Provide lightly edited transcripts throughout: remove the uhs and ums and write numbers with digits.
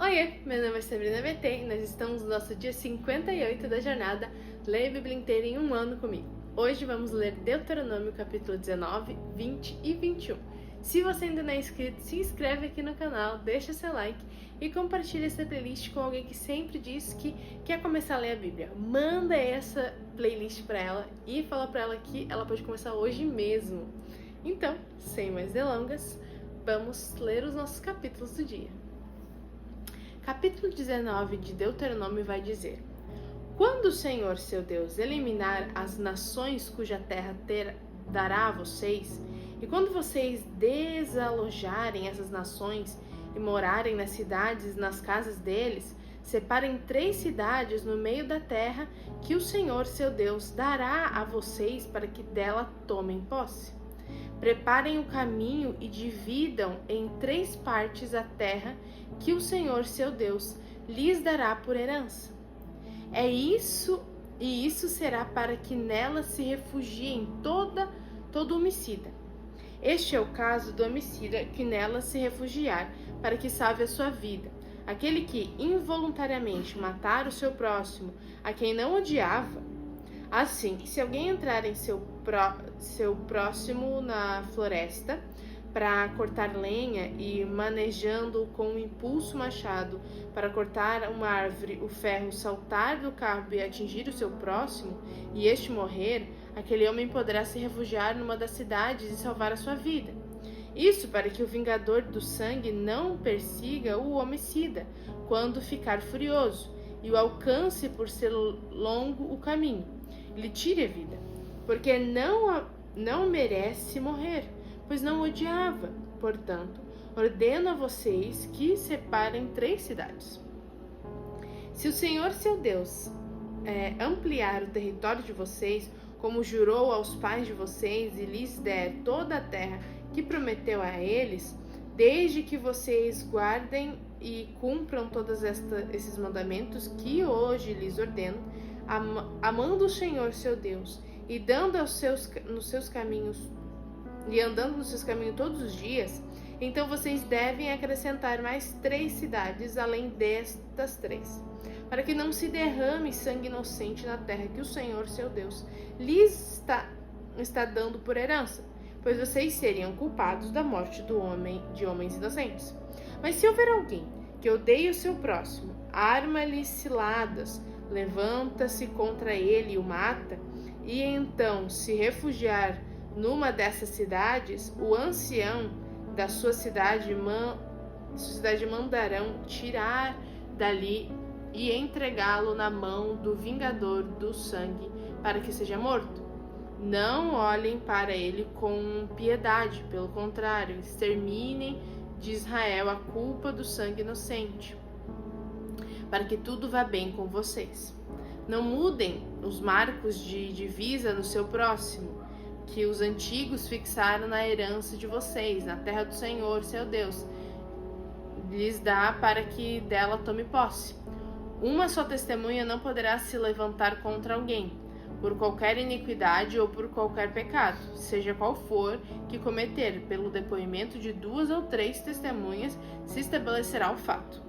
Oiê, meu nome é Sabrina BT e nós estamos no nosso dia 58 da jornada Leia a Bíblia inteira em um ano comigo. Hoje vamos ler Deuteronômio capítulo 19, 20 e 21. Se você ainda não é inscrito, se inscreve aqui no canal, deixa seu like e compartilha essa playlist com alguém que sempre diz que quer começar a ler a Bíblia. Manda essa playlist para ela e fala para ela que ela pode começar hoje mesmo. Então, sem mais delongas, vamos ler os nossos capítulos do dia. Capítulo 19 de Deuteronômio vai dizer: Quando o Senhor, seu Deus, eliminar as nações cuja terra dará a vocês, e quando vocês desalojarem essas nações e morarem nas cidades e nas casas deles, separem 3 cidades no meio da terra que o Senhor, seu Deus, dará a vocês para que dela tomem posse. Preparem o caminho e dividam em 3 partes a terra que o Senhor, seu Deus, lhes dará por herança. Isso será para que nela se refugiem todo homicida. Este é o caso do homicida que nela se refugiar, para que salve a sua vida. Aquele que involuntariamente matar o seu próximo, a quem não odiava. Assim, se alguém entrar em seu próximo na floresta para cortar lenha e manejando com um impulso machado para cortar uma árvore, o ferro saltar do cabo e atingir o seu próximo, e este morrer, aquele homem poderá se refugiar numa das cidades e salvar a sua vida. Isso para que o vingador do sangue não persiga o homicida quando ficar furioso e o alcance por ser longo o caminho. Lhe tire a vida, porque não merece morrer, pois não odiava. Portanto, ordeno a vocês que separem 3 cidades. Se o Senhor, seu Deus, ampliar o território de vocês, como jurou aos pais de vocês, e lhes der toda a terra que prometeu a eles, desde que vocês guardem e cumpram todos esses mandamentos que hoje lhes ordeno, amando o Senhor, seu Deus, e andando nos seus caminhos todos os dias, então vocês devem acrescentar mais 3 cidades além destas 3, para que não se derrame sangue inocente na terra que o Senhor, seu Deus, lhes está dando por herança, pois vocês seriam culpados da morte de homens inocentes. Mas se houver alguém que odeie o seu próximo, arma-lhe ciladas, levanta-se contra ele e o mata, e então se refugiar numa dessas cidades, o ancião da sua cidade mandarão tirar dali e entregá-lo na mão do vingador do sangue para que seja morto. Não olhem para ele com piedade, pelo contrário, exterminem de Israel a culpa do sangue inocente, para que tudo vá bem com vocês. Não mudem os marcos de divisa no seu próximo, que os antigos fixaram na herança de vocês, na terra do Senhor, seu Deus, lhes dá para que dela tome posse. Uma só testemunha não poderá se levantar contra alguém, por qualquer iniquidade ou por qualquer pecado, seja qual for que cometer. Pelo depoimento de 2 ou 3 testemunhas se estabelecerá o fato.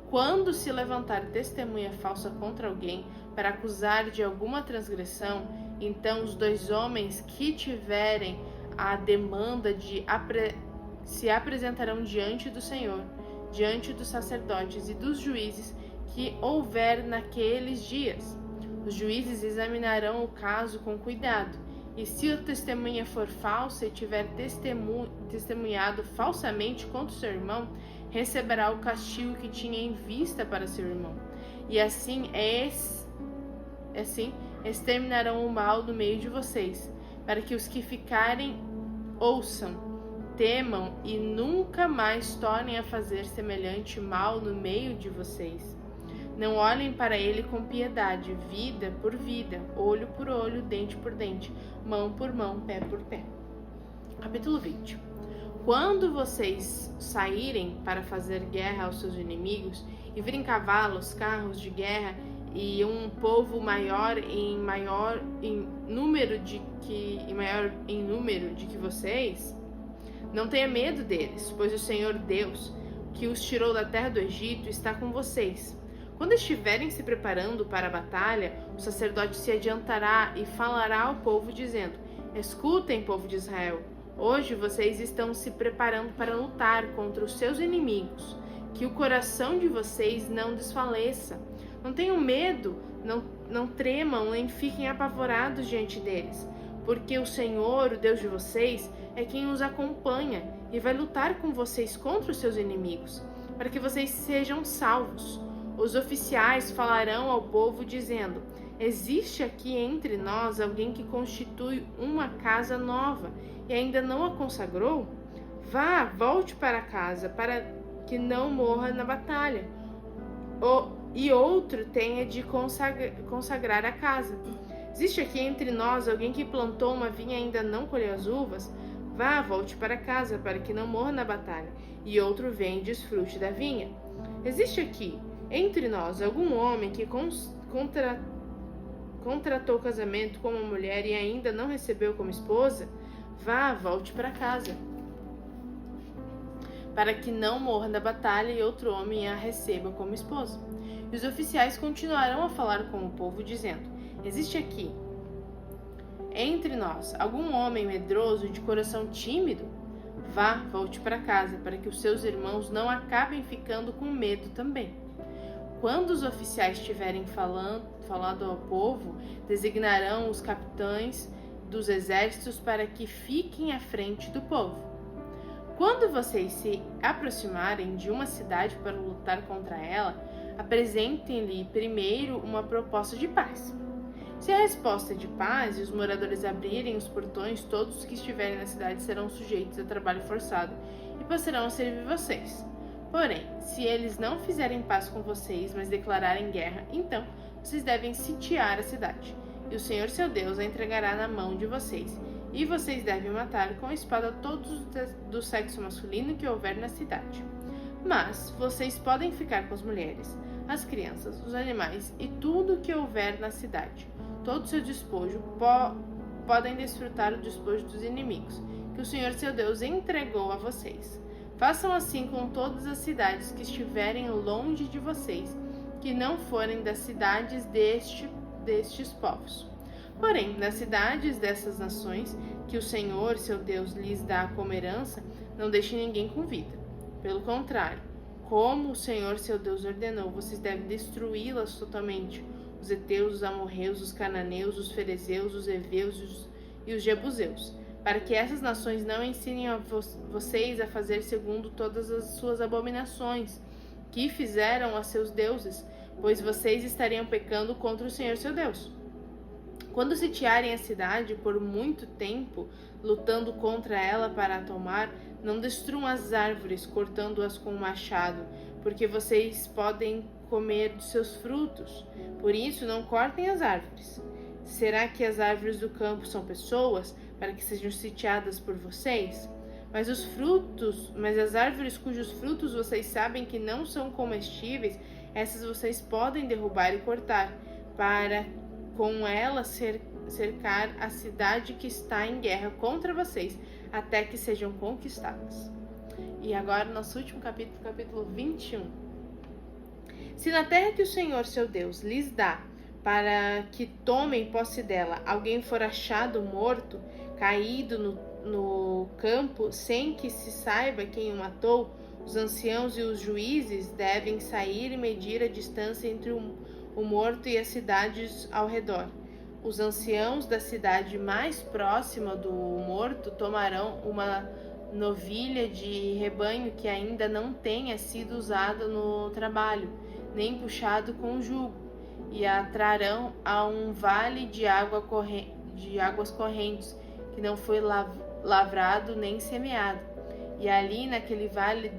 Quando se levantar testemunha falsa contra alguém para acusar de alguma transgressão, então os 2 homens que tiverem a demanda se apresentarão diante do Senhor, diante dos sacerdotes e dos juízes que houver naqueles dias. Os juízes examinarão o caso com cuidado, e se a testemunha for falsa e tiver testemunhado falsamente contra o seu irmão, receberá o castigo que tinha em vista para seu irmão. E assim exterminarão o mal do meio de vocês, para que os que ficarem ouçam, temam e nunca mais tornem a fazer semelhante mal no meio de vocês. Não olhem para ele com piedade, vida por vida, olho por olho, dente por dente, mão por mão, pé por pé. Capítulo 20. Quando vocês saírem para fazer guerra aos seus inimigos e virem cavalos, carros de guerra e um povo maior em número de que vocês, não tenha medo deles, pois o Senhor Deus, que os tirou da terra do Egito, está com vocês. Quando estiverem se preparando para a batalha, o sacerdote se adiantará e falará ao povo, dizendo: Escutem, povo de Israel, hoje vocês estão se preparando para lutar contra os seus inimigos. Que o coração de vocês não desfaleça. Não tenham medo, não tremam nem fiquem apavorados diante deles, porque o Senhor, o Deus de vocês, é quem os acompanha e vai lutar com vocês contra os seus inimigos, para que vocês sejam salvos. Os oficiais falarão ao povo dizendo: Existe aqui entre nós alguém que constitui uma casa nova e ainda não a consagrou? Volte para casa, para que não morra na batalha. E outro tenha de consagrar a casa. Existe aqui entre nós alguém que plantou uma vinha e ainda não colheu as uvas? Volte para casa, para que não morra na batalha. E outro venha e desfrute da vinha. Existe aqui entre nós algum homem que contratou casamento com uma mulher e ainda não recebeu como esposa? Volte para casa, para que não morra na batalha e outro homem a receba como esposa. E os oficiais continuarão a falar com o povo, dizendo: Existe aqui entre nós algum homem medroso de coração tímido? Volte para casa, para que os seus irmãos não acabem ficando com medo também. Quando os oficiais estiverem falado ao povo, designarão os capitães dos exércitos para que fiquem à frente do povo. Quando vocês se aproximarem de uma cidade para lutar contra ela, apresentem-lhe primeiro uma proposta de paz. Se a resposta é de paz e os moradores abrirem os portões, todos os que estiverem na cidade serão sujeitos a trabalho forçado e passarão a servir vocês. Porém, se eles não fizerem paz com vocês, mas declararem guerra, então vocês devem sitiar a cidade, e o Senhor seu Deus a entregará na mão de vocês, e vocês devem matar com a espada todos do sexo masculino que houver na cidade. Mas vocês podem ficar com as mulheres, as crianças, os animais e tudo o que houver na cidade. Todo o seu despojo podem desfrutar o despojo dos inimigos, que o Senhor seu Deus entregou a vocês. Façam assim com todas as cidades que estiverem longe de vocês, que não forem das cidades destes povos. Porém, nas cidades dessas nações, que o Senhor, seu Deus, lhes dá como herança, não deixem ninguém com vida. Pelo contrário, como o Senhor, seu Deus, ordenou, vocês devem destruí-las totalmente, os heteus, os amorreus, os cananeus, os ferezeus, os heveus e os jebuseus, para que essas nações não ensinem a vocês a fazer segundo todas as suas abominações que fizeram a seus deuses, pois vocês estariam pecando contra o Senhor seu Deus. Quando sitiarem a cidade por muito tempo, lutando contra ela para a tomar, não destruam as árvores, cortando-as com um machado, porque vocês podem comer dos seus frutos. Por isso, não cortem as árvores. Será que as árvores do campo são pessoas, para que sejam sitiadas por vocês? Mas as árvores cujos frutos vocês sabem que não são comestíveis, essas vocês podem derrubar e cortar, para com elas cercar a cidade que está em guerra contra vocês, até que sejam conquistadas. E agora, nosso último capítulo, capítulo 21. Se na terra que o Senhor, seu Deus, lhes dá, para que tomem posse dela, alguém for achado morto, caído no campo, sem que se saiba quem o matou, os anciãos e os juízes devem sair e medir a distância entre o morto e as cidades ao redor. Os anciãos da cidade mais próxima do morto tomarão uma novilha de rebanho que ainda não tenha sido usada no trabalho, nem puxado com jugo, e a trarão a um vale de águas correntes, que não foi lavrado nem semeado. E ali naquele vale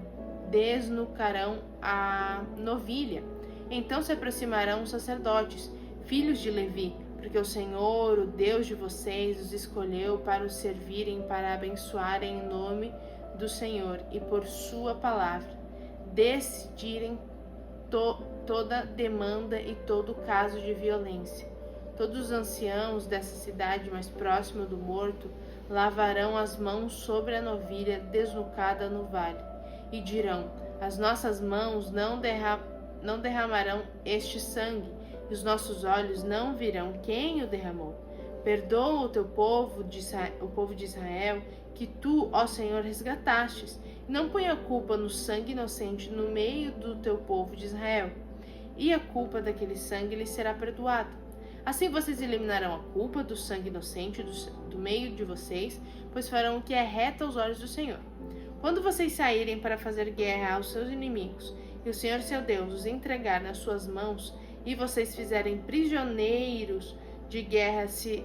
desnucarão a novilha. Então se aproximarão os sacerdotes, filhos de Levi, porque o Senhor, o Deus de vocês, os escolheu para os servirem, para abençoarem em nome do Senhor e por sua palavra, decidirem toda demanda e todo caso de violência. Todos os anciãos dessa cidade mais próxima do morto lavarão as mãos sobre a novilha desnucada no vale e dirão: As nossas mãos não derramarão este sangue, e os nossos olhos não virão quem o derramou. Perdoa o teu povo o povo de Israel, que tu, ó Senhor, resgatastes, e não ponha a culpa no sangue inocente no meio do teu povo de Israel. E a culpa daquele sangue lhe será perdoada. Assim vocês eliminarão a culpa do sangue inocente do meio de vocês, pois farão o que é reto aos olhos do Senhor. Quando vocês saírem para fazer guerra aos seus inimigos, e o Senhor seu Deus os entregar nas suas mãos, e vocês fizerem prisioneiros de guerra, se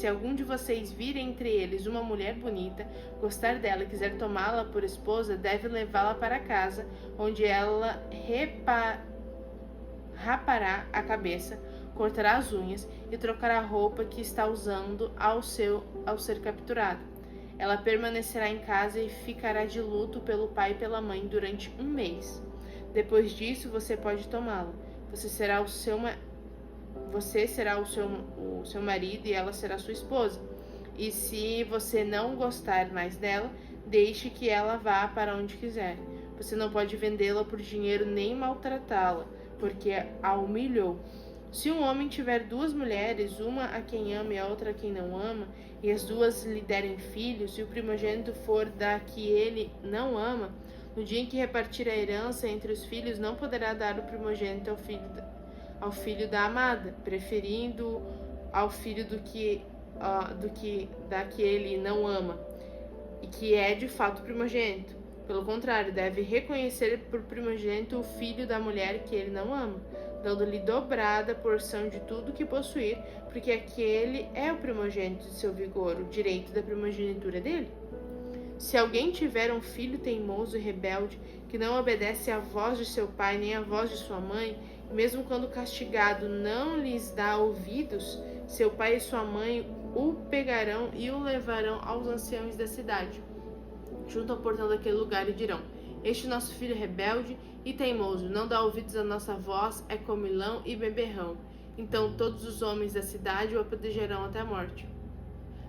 algum de vocês vir entre eles uma mulher bonita, gostar dela e quiser tomá-la por esposa, deve levá-la para casa, onde ela rapará a cabeça, cortará as unhas e trocará a roupa que está usando ao ser capturada. Ela permanecerá em casa e ficará de luto pelo pai e pela mãe durante 1 mês. Depois disso, você pode tomá-la. Você será o seu marido e ela será sua esposa. E se você não gostar mais dela, deixe que ela vá para onde quiser. Você não pode vendê-la por dinheiro nem maltratá-la, porque a humilhou. Se um homem tiver 2 mulheres, uma a quem ama e a outra a quem não ama, e as 2 lhe derem filhos, e o primogênito for da que ele não ama, no dia em que repartir a herança entre os filhos, não poderá dar o primogênito ao filho da amada, preferindo ao filho da que ele não ama, e que é de fato primogênito. Pelo contrário, deve reconhecer por primogênito o filho da mulher que ele não ama, dando-lhe dobrada porção de tudo que possuir, porque aquele é o primogênito de seu vigor, o direito da primogenitura dele. Se alguém tiver um filho teimoso e rebelde, que não obedece à voz de seu pai nem à voz de sua mãe, e mesmo quando castigado não lhes dá ouvidos, seu pai e sua mãe o pegarão e o levarão aos anciãos da cidade, junto ao portão daquele lugar, e dirão: este nosso filho é rebelde e teimoso, não dá ouvidos à nossa voz, é comilão e beberrão. Então todos os homens da cidade o apedrejarão até a morte.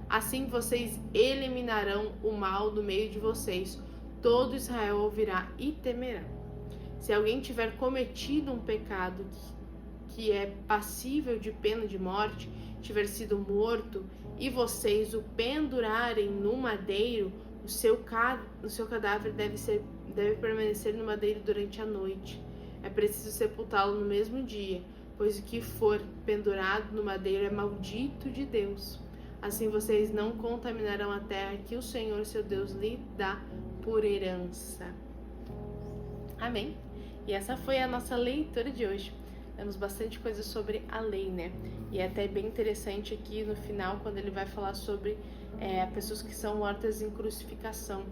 Assim vocês eliminarão o mal do meio de vocês. Todo Israel ouvirá e temerá. Se alguém tiver cometido um pecado que é passível de pena de morte, tiver sido morto, e vocês o pendurarem no madeiro, o seu cadáver deve permanecer no madeiro durante a noite. É preciso sepultá-lo no mesmo dia, pois o que for pendurado no madeiro é maldito de Deus. Assim vocês não contaminarão a terra que o Senhor, seu Deus, lhe dá por herança. Amém? E essa foi a nossa leitura de hoje. Temos bastante coisa sobre a lei, né? E é até bem interessante aqui no final, quando ele vai falar sobre pessoas que são mortas em crucificação.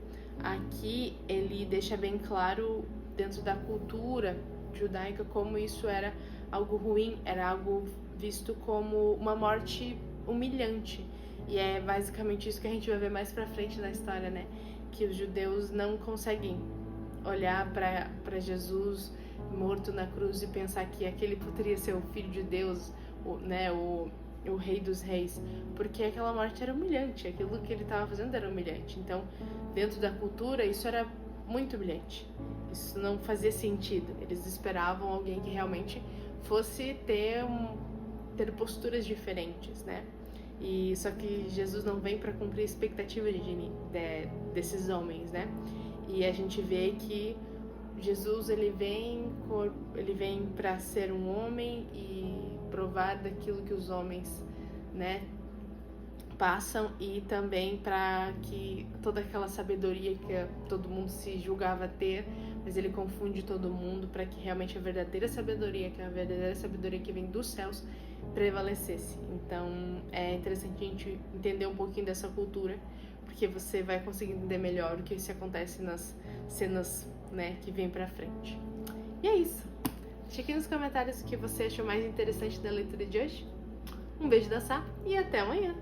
Aqui ele deixa bem claro, dentro da cultura judaica, como isso era algo ruim, era algo visto como uma morte humilhante. E é basicamente isso que a gente vai ver mais pra frente na história, né? Que os judeus não conseguem olhar para Jesus morto na cruz e pensar que aquele poderia ser o Filho de Deus, o Rei dos Reis, porque aquela morte era humilhante, aquilo que ele estava fazendo era humilhante. Então, dentro da cultura, isso era muito humilhante. Isso não fazia sentido. Eles esperavam alguém que realmente fosse ter posturas diferentes, né? E só que Jesus não vem para cumprir a expectativa desses homens, né? E a gente vê que Jesus ele vem para ser um homem e provar daquilo que os homens, né, passam, e também para que toda aquela sabedoria que todo mundo se julgava ter, mas ele confunde todo mundo para que realmente a verdadeira sabedoria, que é a verdadeira sabedoria que vem dos céus, prevalecesse. Então é interessante a gente entender um pouquinho dessa cultura, porque você vai conseguir entender melhor o que se acontece nas cenas, né, que vem pra frente. E é isso. Deixa aqui nos comentários o que você achou mais interessante da leitura de hoje. Um beijo da Sá e até amanhã!